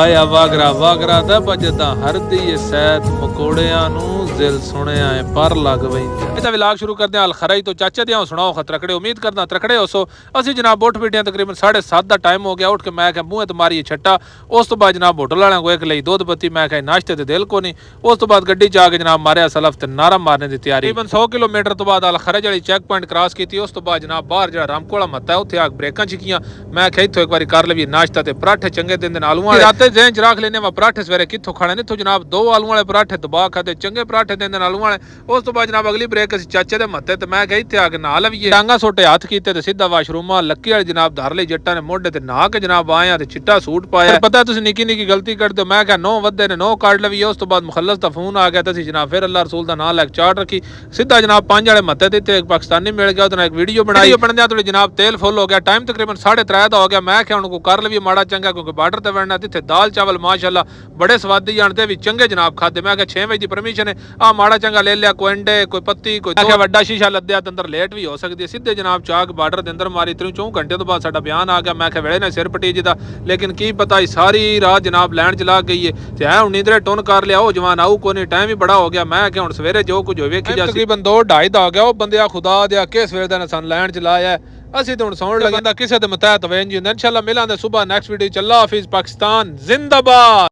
ਆਇਆ ਵਾਗਰਾ ਵਾਗਰਾ ਦਾ ਭਜਦਾ ਹਰਦੀ ਏ ਸੈਤ ਮਕੋੜਿਆਂ ਨੂੰ ਦਿਲ ਸੁਣਿਆ ਏ ਪਰ ਲੱਗ ਵੈਂਦਾ। ਇਹਦਾ ਵਲੌਗ ਸ਼ੁਰੂ ਕਰਦੇ ਹਾਂ ਅਲਖਰਾਈ ਤੋਂ। ਚਾਚਾ ਦਿਆਂ ਸੁਣਾਓ ਖਤਰਕੜੇ, ਉਮੀਦ ਕਰਦਾ ਤਰਕੜੇ ਹੋਸੋ। ਅਸੀਂ ਜਨਾਬ ਉੱਠ ਬੈਠੇ ਤਕਰੀਬਨ 7:30 ਦਾ ਟਾਈਮ ਹੋ ਗਿਆ। ਉੱਠ ਕੇ ਮੈਂ ਕਿਹਾ ਮੂੰਹ ਤੇ ਮਾਰੀਏ ਛੱਟਾ। ਉਸ ਤੋਂ ਬਾਅਦ ਜਨਾਬ ਹੋਟਲ ਵਾਲਿਆਂ ਕੋਲ ਇੱਕ ਲਈ ਦੁੱਧ ਪੱਤੀ, ਮੈਂ ਕਿਹਾ ਨਾਸ਼ਤੇ ਤੇ ਦਿਲ ਕੋ ਨਹੀਂ। ਉਸ ਤੋਂ ਬਾਅਦ ਗੱਡੀ ਚ ਆ ਕੇ ਜਨਾਬ ਮਾਰਿਆ ਸਲਫ ਤੇ ਨਾਰਾ ਮਾਰਨੇ ਦੀ ਤਿਆਰੀ। ਤਕਰੀਬਨ 100 ਕਿਲੋਮੀਟਰ ਤੋਂ ਬਾਅਦ ਅਲਖਰਜ ਵਾਲੀ ਚੈੱਕ ਪੁਆਇੰਟ ਕ੍ਰਾਸ ਕੀਤੀ। ਉਸ ਤੋਂ ਬਾਅਦ ਜਨਾਬ ਬਾਹਰ ਜਿਹੜਾ ਰਾਮਕੋਲਾ ਮੱਤਾ ਹੈ ਉੱਥੇ ਆ ਬ੍ਰੇਕਾਂ ਚੀਕੀਆਂ। ਮੈਂ ਕਿਹਾ ਇੱਥੋਂ ਇੱਕ ਵਾਰੀ ਕਰ ਲਈਏ ਨਾਸ਼ਤਾ ਤੇ ਪਰਾਠੇ ਚੰਗੇ ਦਿਨ ਆਲੂਆਂ ਵਾਲੇ ਰਾਤੇ ਜ਼ਹਿਨ ਚ ਰੱਖ ਲੈਨੇ। ਪਰਾਠੇ ਸਵੇਰੇ ਕਿੱਥੋਂ ਖਾਣੇ ਨੇ, ਇੱਥੋਂ ਜਨਾਬ 2 ਆਲੂ ਵਾਲੇ ਪਰਾਠੇ ਦਬਾ ਖਾਦੇ, ਚੰਗੇ ਪਰਾਠੇ ਦਿੰਦੇ ਆਲੂ ਵਾਲੇ। ਉਸ ਤੋਂ ਬਾਅਦ ਜਨਾਬ ਅਗਲੀ ਬ੍ਰੇਕ ਅਸੀਂ ਚਾਚੇ ਦੇ ਮੱਥੇ ਤੇ ਮੈਂ ਕਿਹਾ ਇੱਥੇ ਆ ਕੇ ਨਹਾ ਲਈਏ। ਡਾਂਗਾ ਸੋਟੇ ਹੱਥ ਕੀਤੇ ਤੇ ਸਿੱਧਾ ਵਾਸ਼ਰੂਮਾਂ ਲੱਕੀ ਵਾਲੀ ਜਨਾਬ ਧਰ ਲਈ ਜੱਟਾਂ ਨੇ ਮੋਢੇ ਤੇ ਨਹਾ ਕੇ ਜਨਾਬ ਆਇਆ ਤੇ ਚਿੱਟਾ ਸੂਟ ਪਾਇਆ। ਪਤਾ ਤੁਸੀਂ ਨਿੱਕੀ ਨਿੱਕੀ ਗਲਤੀ ਕਰਦੇ ਹੋ। ਮੈਂ ਕਿਹਾ 9 ਵੱਧੇ ਨੇ 9 ਕੱਢ ਲਈਏ। ਉਸ ਤੋਂ ਬਾਅਦ ਮੁਖਲਸ ਦਾ ਫੋਨ ਆ ਗਿਆ ਤੇ ਅਸੀਂ ਜਨਾਬ ਫਿਰ ਅੱਲਾਹ ਰਸੂਲ ਦਾ ਨਾਮ ਲੈ ਕੇ ਚਾਟ ਰੱਖੀ। ਸਿੱਧਾ ਜਨਾਬ 5 ਵਾਲੇ ਮੱਥੇ ਤੇ ਇੱਕ ਪਾਕਿਸਤਾਨੀ ਮਿਲ ਗਿਆ, ਉਹਦੇ ਨਾਲ ਇੱਕ ਵੀਡੀਓ ਬਣਾਈ। ਬਣਦਿਆਂ ਥੋੜੀ ਜਨਾਬ ਤੇਲ ਫੁੱਲ ਹੋ ਗਿਆ। ਟਾਈਮ ਤਕਰੀਬਨ 3:30 ਦਾ ਹੋ ਗਿਆ। ਮੈਂ ਕਿਹਾ ਹੁਣ ਕੋ ਕਰ ਲਈਏ ਮਾੜਾ ਚੰਗਾ, ਕਿਉਂਕਿ ਬਾਰਡਰ ਤੇ ਵੜਨਾ। ਇੱਥੇ ਦਾਲ ਚਾਵਲ ਮਾਸ਼ਾਅੱਲਾ ਬੜੇ ਸਵਾਦੀ ਜਾਣਦੇ ਵੀ ਚੰਗੇ ਜਨਾਬ ਖਾਦੇ। ਮੈਂ ਕਿਹਾ 6 ਵਜੇ ਦੀ ਪਰਮਿਸ਼ਨ ਹੈ, ਆ ਮਾੜਾ ਚੰਗਾ ਲੈ ਲਿਆ, ਕੋਈ ਅੰਡੇ ਕੋਈ ਪੱਤੀ ਕੋਈ ਵੱਡਾ ਸ਼ੀਸ਼ਾ ਲੱਦਿਆ ਤੇ ਅੰਦਰ ਲੇਟ ਵੀ ਹੋ ਸਕਦੀ ਹੈ। ਸਿੱਧੇ ਜਨਾਬ ਚਾਕ ਬਾਰਡਰ ਦੇ ਅੰਦਰ ਮਾਰੀ। 3-4 ਘੰਟੇ ਤੋਂ ਬਾਅਦ ਸਾਡਾ ਬਿਆਨ ਆ ਗਿਆ। ਮੈਂ ਕਿਹਾ ਵੇਲੇ ਨੇ ਸਿਰ ਪਟੀ ਜੀ ਦਾ, ਲੇਕਿਨ ਕੀ ਪਤਾ ਸਾਰੀ ਰਾਤ ਜਨਾਬ ਲੈਣ ਚ ਲੱਗ ਗਈ ਹੈ ਤੇ ਐ ਹੁਣ ਨੀਂਦਰੇ ਟੁੰਨ ਕਰ ਲਿਆ। ਉਹ ਜਵਾਨ ਆਊ ਕੋਈ ਨਹੀਂ, ਟਾਈਮ ਵੀ ਬੜਾ ਹੋ ਗਿਆ। ਮੈਂ ਕਿਹਾ ਹੁਣ ਸਵੇਰੇ ਜੋ ਕੁਝ ਹੋਵੇ ਵੇਖੀ ਜਾ। ਤਕਰੀਬਨ 2-2:30 ਦਾ ਹੋ ਗਿਆ। ਉਹ ਬੰਦਿਆ ਖੁਦਾ ਦਿਆ ਕਿ ਸਵੇਰ ਦਾ ਸਾਨੂੰ ਲੈਣ ਚ ਲਾਇਆ। ਅਸੀਂ ਤਾਂ ਹੁਣ ਸੌਣ ਲੱਗੇ। ਕਿਸੇ ਦੇ ਮਤਹਿਤ ਵੇਂਜ ਹੁੰਦਾ। ਇਨਸ਼ਾਅੱਲਾ ਮਿਲਾਂਗੇ ਸਵੇਰ ਨੈਕਸਟ ਵੀਡੀਓ ਚ। ਅੱਲਾ ਹਾਫਿਜ਼। ਪਾਕਿਸਤਾਨ ਜ਼ਿੰਦਾਬਾਦ।